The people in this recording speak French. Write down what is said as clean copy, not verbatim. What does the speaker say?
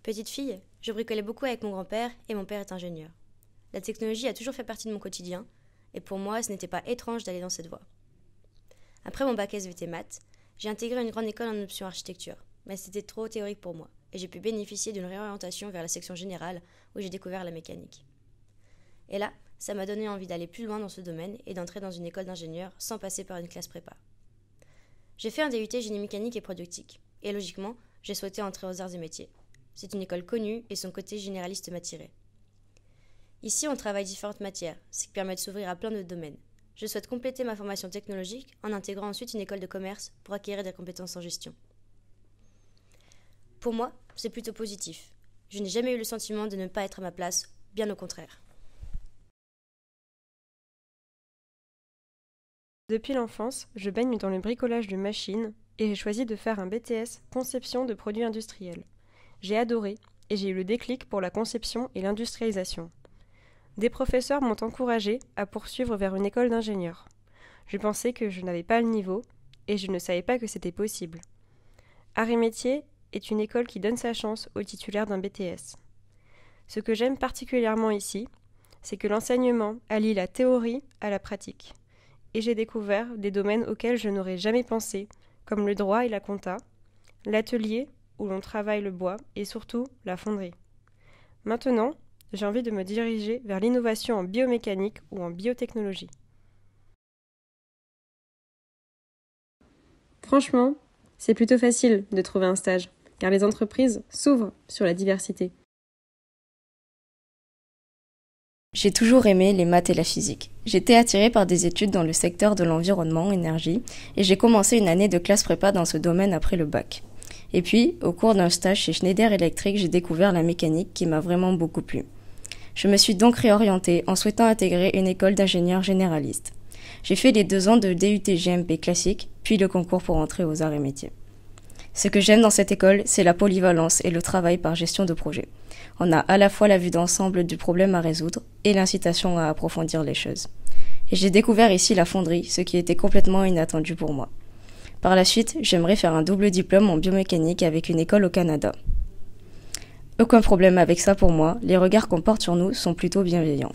Petite fille, je bricolais beaucoup avec mon grand-père et mon père est ingénieur. La technologie a toujours fait partie de mon quotidien et pour moi, ce n'était pas étrange d'aller dans cette voie. Après mon bac SVT maths, j'ai intégré une grande école en option architecture, mais c'était trop théorique pour moi et j'ai pu bénéficier d'une réorientation vers la section générale où j'ai découvert la mécanique. Et là, ça m'a donné envie d'aller plus loin dans ce domaine et d'entrer dans une école d'ingénieur sans passer par une classe prépa. J'ai fait un DUT génie mécanique et productique et logiquement, j'ai souhaité entrer aux arts et métiers. C'est une école connue et son côté généraliste m'attirait. Ici, on travaille différentes matières, ce qui permet de s'ouvrir à plein de domaines. Je souhaite compléter ma formation technologique en intégrant ensuite une école de commerce pour acquérir des compétences en gestion. Pour moi, c'est plutôt positif. Je n'ai jamais eu le sentiment de ne pas être à ma place, bien au contraire. Depuis l'enfance, je baigne dans le bricolage de machines et j'ai choisi de faire un BTS conception de produits industriels. J'ai adoré et j'ai eu le déclic pour la conception et l'industrialisation. Des professeurs m'ont encouragé à poursuivre vers une école d'ingénieur. Je pensais que je n'avais pas le niveau et je ne savais pas que c'était possible. Arts et métiers est une école qui donne sa chance aux titulaires d'un BTS. Ce que j'aime particulièrement ici, c'est que l'enseignement allie la théorie à la pratique. Et j'ai découvert des domaines auxquels je n'aurais jamais pensé, comme le droit et la compta, l'atelier où l'on travaille le bois et surtout la fonderie. Maintenant, j'ai envie de me diriger vers l'innovation en biomécanique ou en biotechnologie. Franchement, c'est plutôt facile de trouver un stage, car les entreprises s'ouvrent sur la diversité. J'ai toujours aimé les maths et la physique. J'étais attirée par des études dans le secteur de l'environnement, énergie, et j'ai commencé une année de classe prépa dans ce domaine après le bac. Et puis, au cours d'un stage chez Schneider Electric, j'ai découvert la mécanique qui m'a vraiment beaucoup plu. Je me suis donc réorientée en souhaitant intégrer une école d'ingénieur généraliste. J'ai fait les 2 ans de DUT GMP classique, puis le concours pour entrer aux arts et métiers. Ce que j'aime dans cette école, c'est la polyvalence et le travail par gestion de projet. On a à la fois la vue d'ensemble du problème à résoudre et l'incitation à approfondir les choses. Et j'ai découvert ici la fonderie, ce qui était complètement inattendu pour moi. Par la suite, j'aimerais faire un double diplôme en biomécanique avec une école au Canada. Aucun problème avec ça pour moi, les regards qu'on porte sur nous sont plutôt bienveillants.